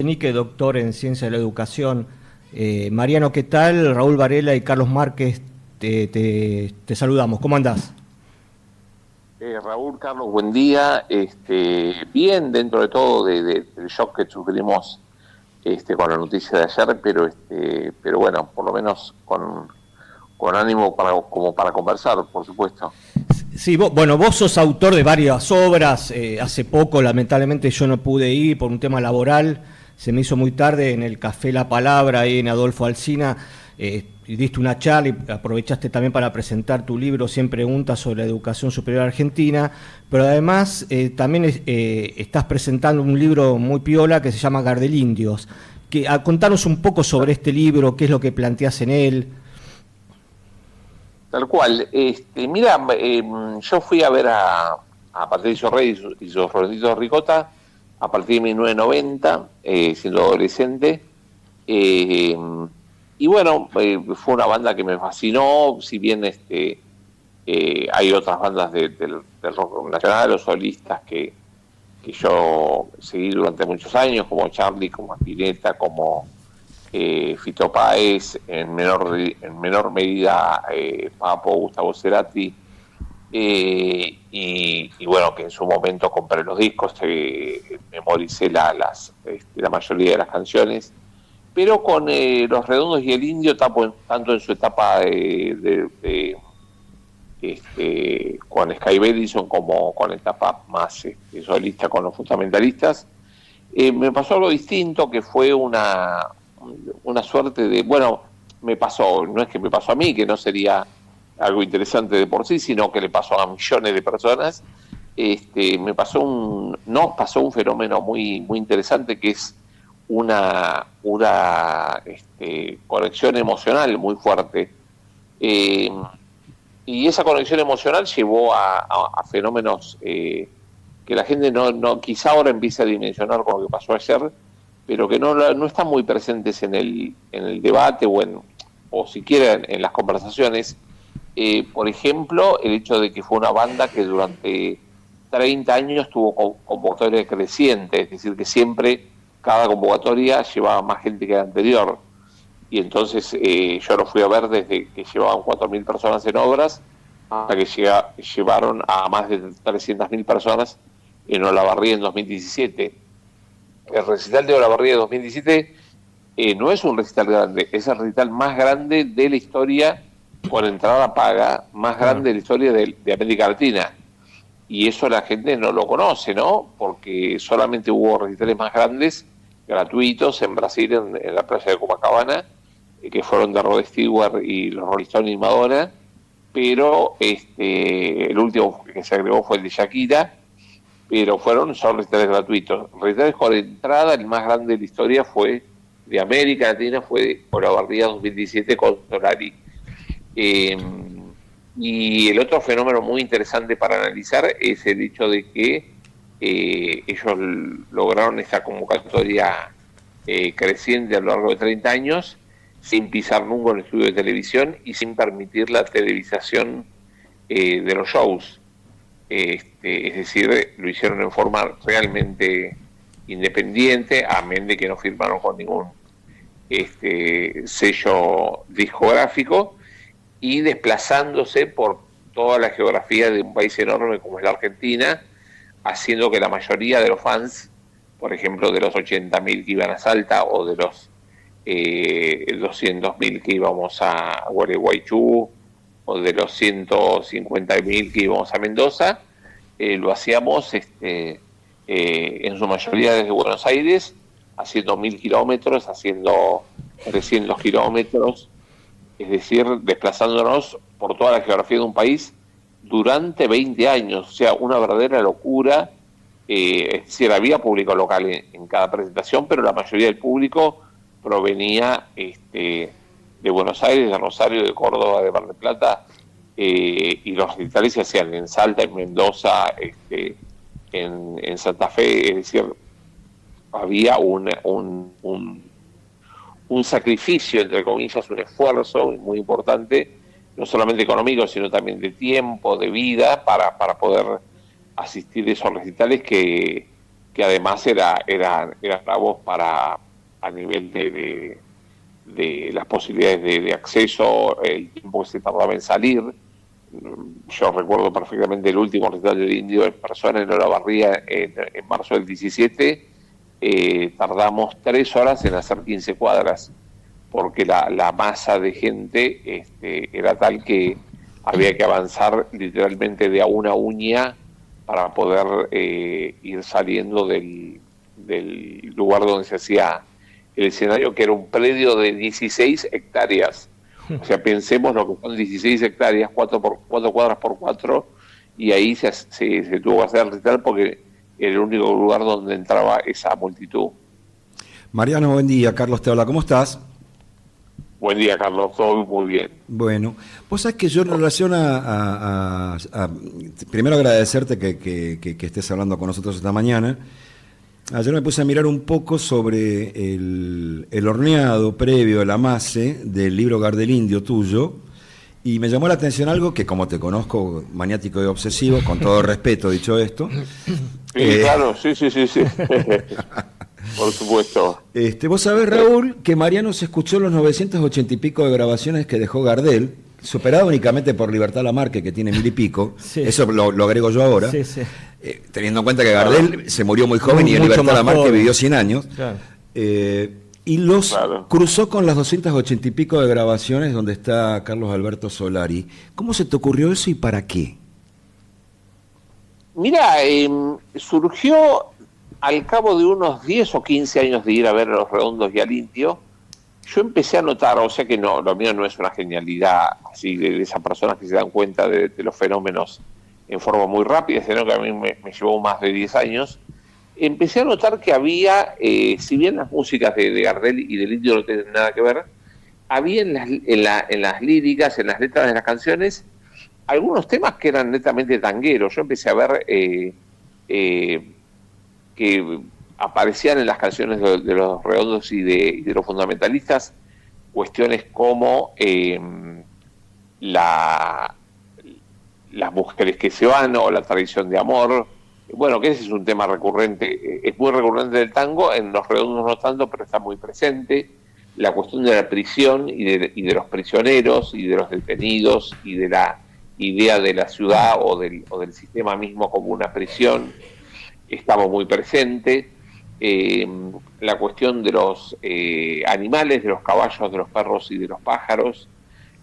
Nique, doctor en Ciencia de la Educación. Mariano, ¿qué tal? Raúl Varela y Carlos Márquez, te saludamos. ¿Cómo andás? Raúl, Carlos, buen día. Bien, dentro de todo del shock que sufrimos con la noticia de ayer, pero bueno, por lo menos con ánimo como para conversar, por supuesto. Sí, vos sos autor de varias obras. Hace poco, lamentablemente, yo no pude ir por un tema laboral. Se me hizo muy tarde en el Café La Palabra, ahí en Adolfo Alsina. Y diste una charla y aprovechaste también para presentar tu libro 100 preguntas sobre la educación superior argentina. Pero además, también estás presentando un libro muy piola que se llama Gardelindios. Contanos un poco sobre este libro, qué es lo que planteás en él. Tal cual. Mira, yo fui a ver a Patricio Rey y sus Roditos Ricota a partir de 1990, siendo adolescente. Eh, y bueno, fue una banda que me fascinó, si bien hay otras bandas del rock nacional o solistas que yo seguí durante muchos años, como Charlie, como Spinetta, como Fito Páez, en menor medida Papo, Gustavo Cerati, y bueno, que en su momento compré los discos, memoricé la mayoría de las canciones, pero con Los Redondos y el Indio, tanto en su etapa con Sky Bellison como con etapa más solista con los fundamentalistas, me pasó algo distinto, que fue una suerte de, bueno, me pasó, no es que me pasó a mí, que no sería algo interesante de por sí, sino que le pasó a millones de personas. Nos pasó un fenómeno muy, muy interesante, que es una conexión emocional muy fuerte. Eh, y esa conexión emocional llevó a fenómenos que la gente quizá ahora empieza a dimensionar con lo que pasó ayer, pero que no están muy presentes en el debate o siquiera en las conversaciones. Por ejemplo, el hecho de que fue una banda que durante 30 años tuvo convocatoria creciente, es decir, que siempre cada convocatoria llevaba más gente que la anterior. Y entonces yo lo fui a ver desde que llevaban 4.000 personas en obras hasta que llevaron a más de 300.000 personas en Olavarría en 2017. El recital de Olavarría de 2017 no es un recital grande, es el recital más grande de la historia, con entrada paga, más Claro. grande de la historia de América Latina. Y eso la gente no lo conoce, ¿no? Porque solamente hubo recitales más grandes, gratuitos, en Brasil, en la playa de Copacabana, que fueron de Rod Stewart y los Rolling Stones y Madonna, pero el último que se agregó fue el de Shakira, pero son recitales gratuitos. Recitales con entrada, el más grande de la historia fue de América Latina, fue Olavarría 2017 con Solari. Eh, y el otro fenómeno muy interesante para analizar es el hecho de que ellos lograron esta convocatoria creciente a lo largo de 30 años, sin pisar nunca un estudio de televisión y sin permitir la televisación de los shows. Es decir, lo hicieron en forma realmente independiente, amén de que no firmaron con ningún sello discográfico, y desplazándose por toda la geografía de un país enorme como es la Argentina, haciendo que la mayoría de los fans, por ejemplo, de los 80.000 que iban a Salta o de los 200.000 que íbamos a Gualeguaychú o de los 150.000 que íbamos a Mendoza, lo hacíamos en su mayoría desde Buenos Aires, haciendo 1.000 kilómetros, haciendo 300 kilómetros, es decir, desplazándonos por toda la geografía de un país durante 20 años, o sea, una verdadera locura. Es decir, había público local en cada presentación, pero la mayoría del público provenía de Buenos Aires, de Rosario, de Córdoba, de Mar del Plata, y los recitales se hacían en Salta, en Mendoza, en Santa Fe. Es decir, había un sacrificio, entre comillas, un esfuerzo muy importante, no solamente económico, sino también de tiempo, de vida, para poder asistir a esos recitales que además era la voz para, a nivel de las posibilidades de acceso, el tiempo que se tardaba en salir. Yo recuerdo perfectamente el último recital del Indio en persona en Olavarría en marzo del 17. Tardamos 3 horas en hacer 15 cuadras, porque la masa de gente era tal que había que avanzar literalmente de a una uña para poder ir saliendo del lugar donde se hacía el escenario, que era un predio de 16 hectáreas. O sea, pensemos lo que son 16 hectáreas, 4 cuadras por 4, y ahí se tuvo que hacer el recital porque era el único lugar donde entraba esa multitud. Mariano, buen día. Carlos te habla. ¿Cómo estás? Buen día, Carlos. Todo muy bien. Bueno, vos sabés que yo en relación primero agradecerte que estés hablando con nosotros esta mañana. Ayer me puse a mirar un poco sobre el horneado previo, el amase del libro Gardel Indio tuyo, y me llamó la atención algo que, como te conozco, maniático y obsesivo, con todo respeto dicho esto. Sí, claro, sí. Por supuesto. Vos sabés, Raúl, que Mariano se escuchó los 980 y pico de grabaciones que dejó Gardel, superado únicamente por Libertad Lamarque, que tiene 1000 y pico. Sí. Eso lo agrego yo ahora. Sí. Teniendo en cuenta que Gardel se murió muy joven y Libertad Lamarque vivió 100 años. Claro. Y los cruzó con las 280 y pico de grabaciones donde está Carlos Alberto Solari. ¿Cómo se te ocurrió eso y para qué? Mira, surgió al cabo de unos 10 o 15 años de ir a ver a Los Redondos y al Indio. Yo empecé a notar, o sea que no, lo mío no es una genialidad así de esas personas que se dan cuenta de los fenómenos en forma muy rápida, sino que a mí me llevó más de 10 años. Empecé a notar que había, si bien las músicas de Gardel y del Indio no tienen nada que ver, había en las líricas, en las letras de las canciones, algunos temas que eran netamente tangueros. Yo empecé a ver que aparecían en las canciones de Los Redondos y de los fundamentalistas cuestiones como las mujeres que se van o la tradición de amor. Bueno, que ese es un tema recurrente, es muy recurrente del tango, en Los Redondos no tanto, pero está muy presente. La cuestión de la prisión y de los prisioneros y de los detenidos y de la idea de la ciudad o del sistema mismo como una prisión estaba muy presente. La cuestión de los animales, de los caballos, de los perros y de los pájaros,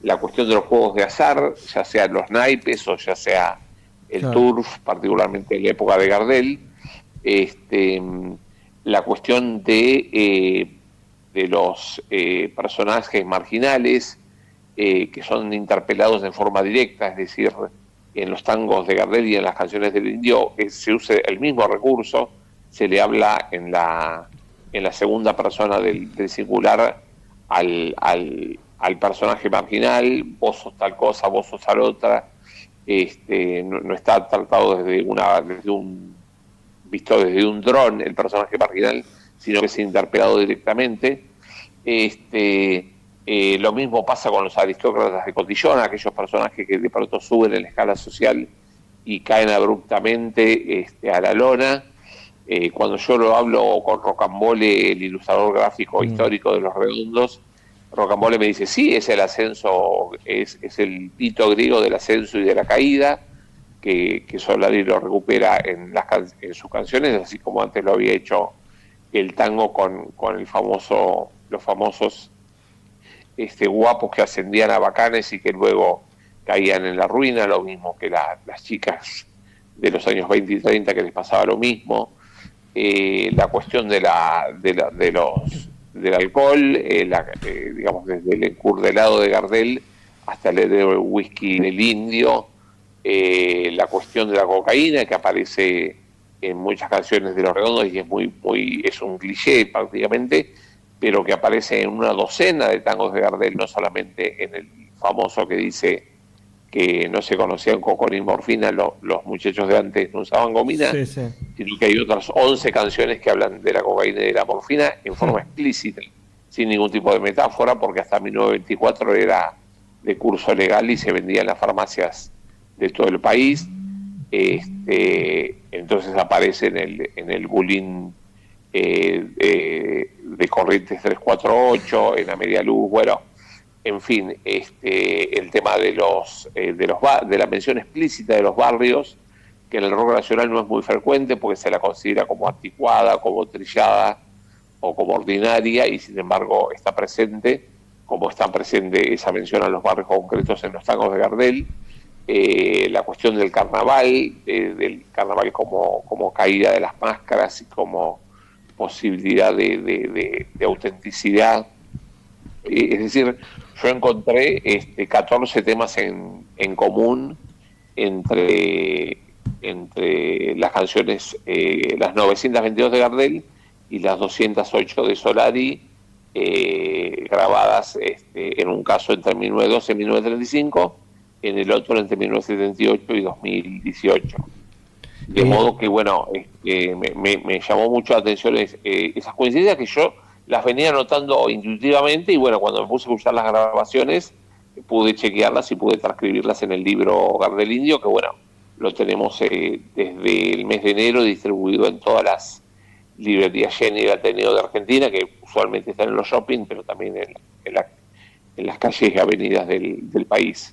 la cuestión de los juegos de azar, ya sea los naipes o ya sea el turf, particularmente en la época de Gardel, la cuestión de los personajes marginales que son interpelados en forma directa, es decir, en los tangos de Gardel y en las canciones del Indio se usa el mismo recurso, se le habla en la segunda persona del singular al personaje marginal, vos sos tal cosa, vos sos tal otra. No está tratado visto desde un dron el personaje marginal, sino que es interpelado directamente. Lo mismo pasa con los aristócratas de Cotillón, aquellos personajes que de pronto suben en la escala social y caen abruptamente a la lona. Cuando yo lo hablo con Rocambole, el ilustrador gráfico histórico de Los Redondos, Rocambole me dice, sí, es el ascenso, es el hito griego del ascenso y de la caída, que Solari lo recupera en sus canciones, así como antes lo había hecho el tango con los famosos guapos que ascendían a bacanes y que luego caían en la ruina, lo mismo que las chicas de los años 20 y 30 que les pasaba lo mismo. La cuestión del alcohol, digamos desde el encurdelado de Gardel hasta el whisky del Indio, la cuestión de la cocaína que aparece en muchas canciones de Los Redondos y es un cliché prácticamente, pero que aparece en una docena de tangos de Gardel, no solamente en el famoso que dice que no se conocían coco ni morfina, los muchachos de antes no usaban gomina, sino que hay otras 11 canciones que hablan de la cocaína y de la morfina en forma explícita, sin ningún tipo de metáfora, porque hasta 1924 era de curso legal y se vendía en las farmacias de todo el país. Entonces aparece en el bullying de Corrientes 348, en la Media Luz, bueno, en fin, el tema de la mención explícita de los barrios, que en el rock nacional no es muy frecuente porque se la considera como anticuada, como trillada o como ordinaria, y sin embargo está presente, como está presente esa mención a los barrios concretos en los tangos de Gardel. La cuestión del carnaval como caída de las máscaras y como posibilidad de autenticidad. Es decir, yo encontré 14 temas en común entre las canciones, las 922 de Gardel y las 208 de Solari, grabadas en un caso entre 1912 y 1935, en el otro entre 1978 y 2018. De modo que, bueno, me llamó mucho la atención esas coincidencias que yo las venía notando intuitivamente, y bueno, cuando me puse a usar las grabaciones, pude chequearlas y pude transcribirlas en el libro Gardel Indio, que bueno, lo tenemos desde el mes de enero distribuido en todas las librerías Jenny y Ateneo de Argentina, que usualmente están en los shopping, pero también en las calles y avenidas del país.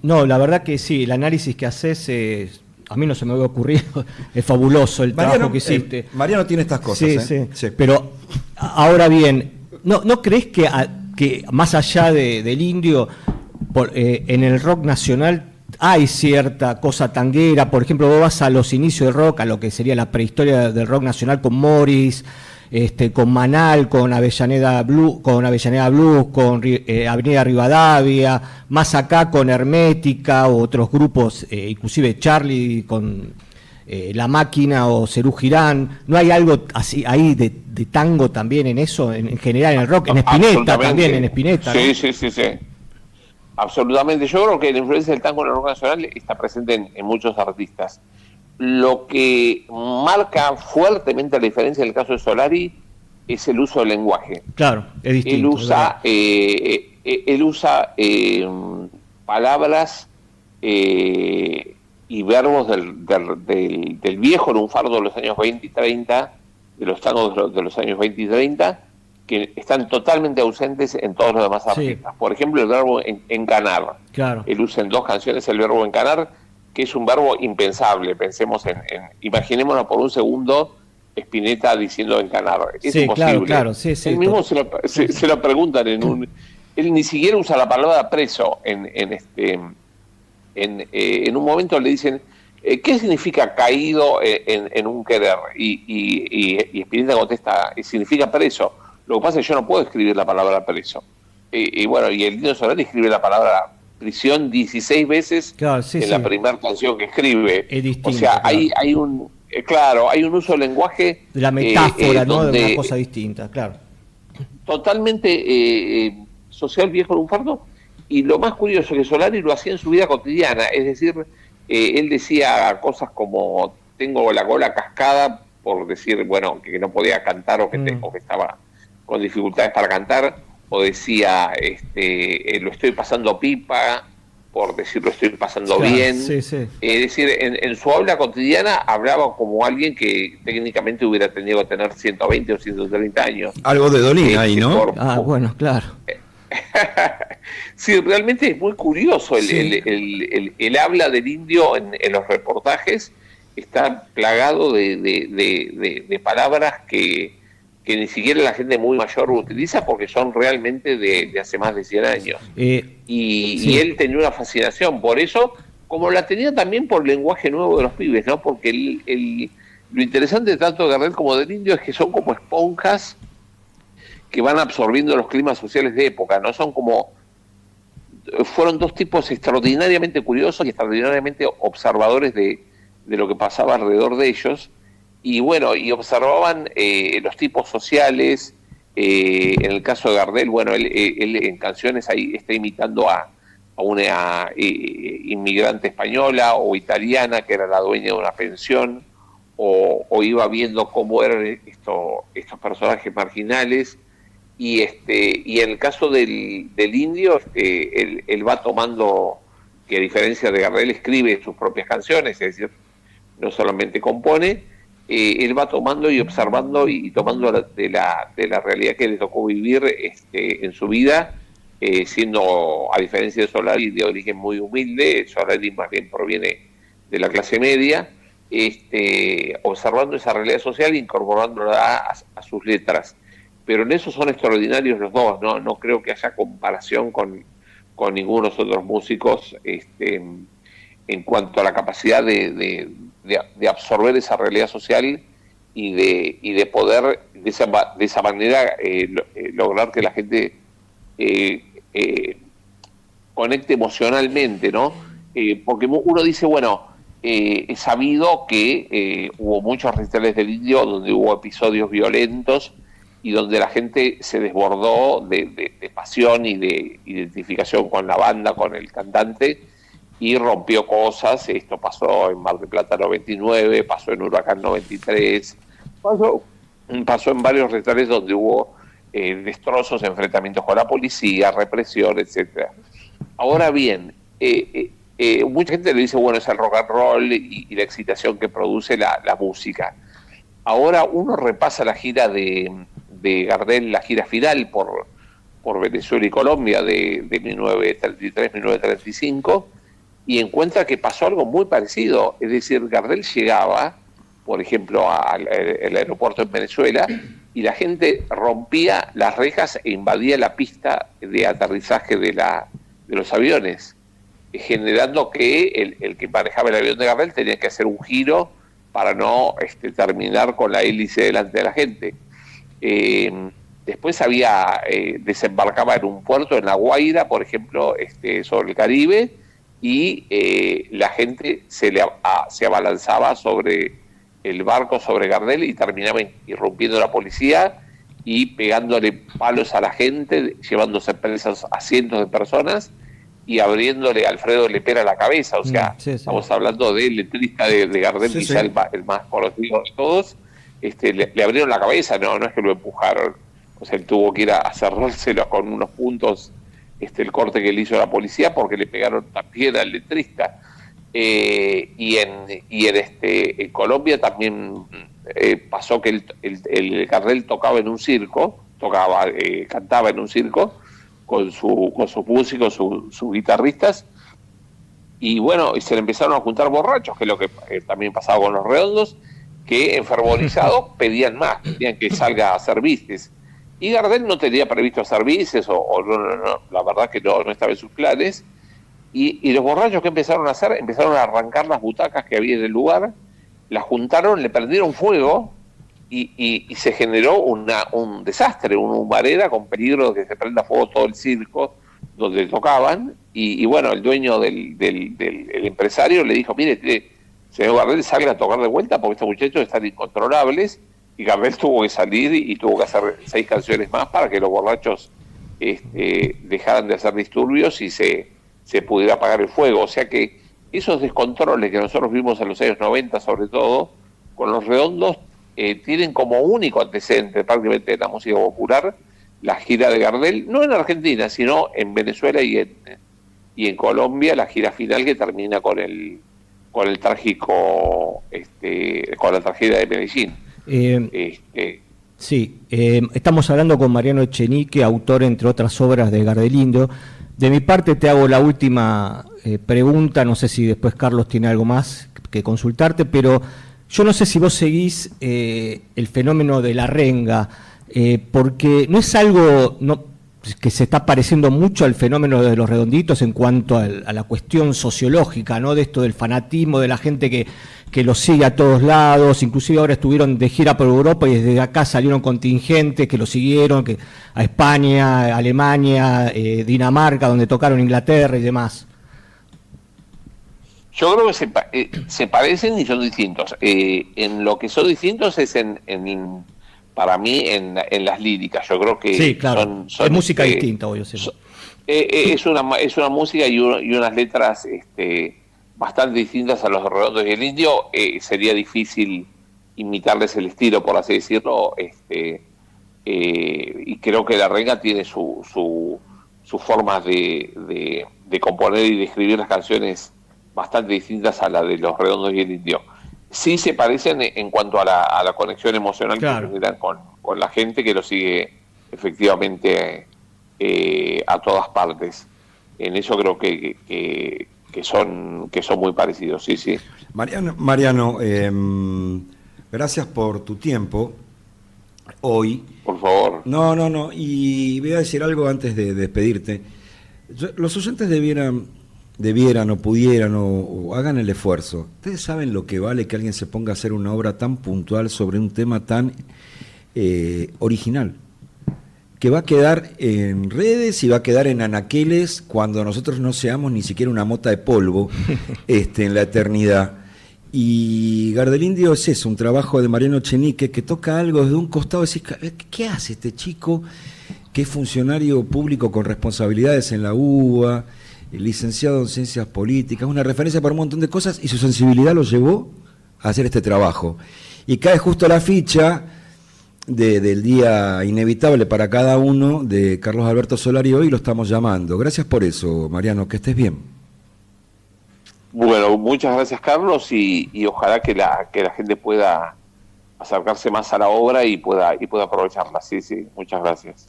No, la verdad que sí, el análisis que haces, a mí no se me había ocurrido, es fabuloso el trabajo que hiciste. Mariano tiene estas cosas. Sí. Pero ahora bien, ¿no crees que más allá del indio, en el rock nacional hay cierta cosa tanguera? Por ejemplo, vos vas a los inicios del rock, a lo que sería la prehistoria del rock nacional con Morris, con Manal, con Avellaneda Blues, con Avenida Rivadavia, más acá con Hermética o otros grupos, inclusive Charlie con La Máquina o Cerú Girán. ¿No hay algo así ahí de tango también en eso, en general en el rock? En Spinetta también, en Spinetta. Sí, ¿no? Sí. Absolutamente. Yo creo que la influencia del tango en el rock nacional está presente en muchos artistas. Lo que marca fuertemente la diferencia en el caso de Solari es el uso del lenguaje. Claro, es distinto. Él usa palabras y verbos del viejo lunfardo de los años 20 y 30, de los tangos de los años 20 y 30, que están totalmente ausentes en todos los demás artistas. Sí. Por ejemplo, el verbo encanar. Claro. Él usa en 2 canciones el verbo encanar, que es un verbo impensable. Pensemos imaginémonos por un segundo Spinetta diciendo encanar. Es imposible. Claro. Sí, él mismo se lo preguntan él ni siquiera usa la palabra preso. En un momento le dicen, ¿qué significa caído en un querer? Y Spinetta contesta, significa preso. Lo que pasa es que yo no puedo escribir la palabra preso. Bueno, y el Indio Solari escribe la palabra prisión 16 veces en la primera canción que escribe. Es distinto, o sea, hay un uso del lenguaje de la metáfora, ¿no? De una cosa distinta, claro. Totalmente social viejo lunfardo. Y lo más curioso es que Solari lo hacía en su vida cotidiana, es decir, él decía cosas como tengo la cola cascada, por decir, bueno, que no podía cantar o que estaba con dificultades para cantar, o decía lo estoy pasando pipa, por decirlo estoy pasando bien. Sí. Es decir, en su habla cotidiana hablaba como alguien que técnicamente hubiera tenido que tener 120 o 130 años. Algo de Dolina ahí, ¿no? Bueno, claro. Sí, realmente es muy curioso el habla del indio en los reportajes. Está plagado de palabras que ni siquiera la gente muy mayor utiliza porque son realmente de hace más de 100 años. Y él tenía una fascinación por eso, como la tenía también por el lenguaje nuevo de los pibes, ¿no? Porque lo interesante tanto de Gardel como del indio es que son como esponjas que van absorbiendo los climas sociales de época, ¿no? Fueron 2 tipos extraordinariamente curiosos y extraordinariamente observadores de lo que pasaba alrededor de ellos. Y bueno, y observaban los tipos sociales. En el caso de Gardel, bueno, él en canciones ahí está imitando a una inmigrante española o italiana que era la dueña de una pensión, o iba viendo cómo eran estos personajes marginales. Y en el caso del indio, él va tomando que a diferencia de Gardel escribe sus propias canciones, es decir, no solamente compone, él va tomando y observando y tomando de la realidad que le tocó vivir en su vida, siendo, a diferencia de Solari, de origen muy humilde. Solari más bien proviene de la clase media, observando esa realidad social e incorporándola a sus letras. Pero en eso son extraordinarios los dos, no creo que haya comparación con ninguno de los otros músicos en cuanto a la capacidad de absorber esa realidad social y de poder de esa manera lograr que la gente conecte emocionalmente, ¿no? Porque uno dice, bueno, es sabido que hubo muchos recitales del Indio donde hubo episodios violentos y donde la gente se desbordó de pasión y de identificación con la banda, con el cantante, y rompió cosas. Esto pasó en Mar del Plata 99, pasó en Huracán 93, pasó en varios recitales donde hubo destrozos, enfrentamientos con la policía, represión, etcétera. Ahora bien, mucha gente le dice, bueno, es el rock and roll y la excitación que produce la música. Ahora uno repasa la gira de Gardel, la gira final por Venezuela y Colombia de 1933-1935, y encuentra que pasó algo muy parecido. Es decir, Gardel llegaba, por ejemplo, al aeropuerto en Venezuela, y la gente rompía las rejas e invadía la pista de aterrizaje de los aviones, generando que el que manejaba el avión de Gardel tenía que hacer un giro para no terminar con la hélice delante de la gente. Después desembarcaba en un puerto en La Guaira, por ejemplo, sobre el Caribe, y la gente se abalanzaba sobre el barco, sobre Gardel, y terminaba irrumpiendo la policía y pegándole palos a la gente, llevándose presas a cientos de personas y abriéndole a Alfredo Lepera la cabeza. O sea, estamos hablando del letrista de Gardel, quizá el más conocido de todos. Le abrieron la cabeza, no es que lo empujaron. O sea, él tuvo que ir a cerrárselo con unos puntos, el corte que le hizo la policía, porque le pegaron también al letrista. Y en Colombia también pasó que el Gardel tocaba en un circo, cantaba en un circo con sus músicos, sus guitarristas, y bueno, y se le empezaron a juntar borrachos, que es lo que también pasaba con los Redondos, que enfervorizados pedían más, pedían que salga a hacer vistes. Y Gardel no tenía previsto hacer vistes, o no, la verdad que no estaba en sus planes. Y los borrachos, que empezaron a hacer? Empezaron a arrancar las butacas que había en el lugar, las juntaron, le prendieron fuego y se generó un desastre, una humareda con peligro de que se prenda fuego todo el circo donde tocaban. Y bueno, el dueño el empresario le dijo, mire, señor Gardel, salga a tocar de vuelta porque estos muchachos están incontrolables. Y Gardel tuvo que salir y tuvo que hacer 6 canciones más para que los borrachos dejaran de hacer disturbios y se pudiera apagar el fuego. O sea que esos descontroles que nosotros vimos en los años 90, sobre todo, con los Redondos, tienen como único antecedente prácticamente de la música popular la gira de Gardel, no en Argentina, sino en Venezuela y en Colombia, la gira final que termina con el trágico, con la tragedia de Medellín. Sí, estamos hablando con Mariano Echenique, autor, entre otras obras, de Gardelindo. De mi parte te hago la última pregunta, no sé si después Carlos tiene algo más que consultarte, pero yo no sé si vos seguís el fenómeno de la renga, porque no es algo que se está pareciendo mucho al fenómeno de los Redonditos en cuanto a la cuestión sociológica, ¿no? De esto del fanatismo, de la gente que lo sigue a todos lados. Inclusive ahora estuvieron de gira por Europa y desde acá salieron contingentes que lo siguieron, a España, Alemania, Dinamarca, donde tocaron, Inglaterra y demás. Yo creo que se parecen y son distintos. En lo que son distintos es para mí en las líricas. Yo creo que sí, claro, es música distinta, obvio. Es una música y unas letras bastante distintas a los Redondos y el Indio. Sería difícil imitarles el estilo, por así decirlo, y creo que la renga tiene sus formas de de componer y de escribir las canciones bastante distintas a la de Los Redondos y el Indio. Sí se parecen en cuanto a la conexión emocional que generan con la gente que lo sigue efectivamente a todas partes. En eso creo que son muy parecidos, sí, sí. Mariano, gracias por tu tiempo hoy. Por favor. No, y voy a decir algo antes de despedirte. Los oyentes debieran o pudieran o hagan el esfuerzo. Ustedes saben lo que vale que alguien se ponga a hacer una obra tan puntual sobre un tema tan original, que va a quedar en redes y va a quedar en anaqueles cuando nosotros no seamos ni siquiera una mota de polvo en la eternidad. Y Gardelindio es eso, un trabajo de Mariano Echenique que toca algo desde un costado y decís, ¿qué hace este chico que es funcionario público con responsabilidades en la UBA, licenciado en Ciencias Políticas, una referencia para un montón de cosas, y su sensibilidad lo llevó a hacer este trabajo? Y cae justo la ficha del día inevitable para cada uno de Carlos Alberto Solari, hoy lo estamos llamando. Gracias por eso, Mariano, que estés bien. Bueno, muchas gracias, Carlos, y ojalá que la gente pueda acercarse más a la obra y pueda aprovecharla. Sí, muchas gracias.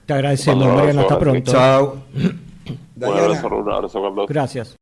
Te agradecemos, Mariano, hasta pronto. Chao. Un abrazo, Carlos. Gracias.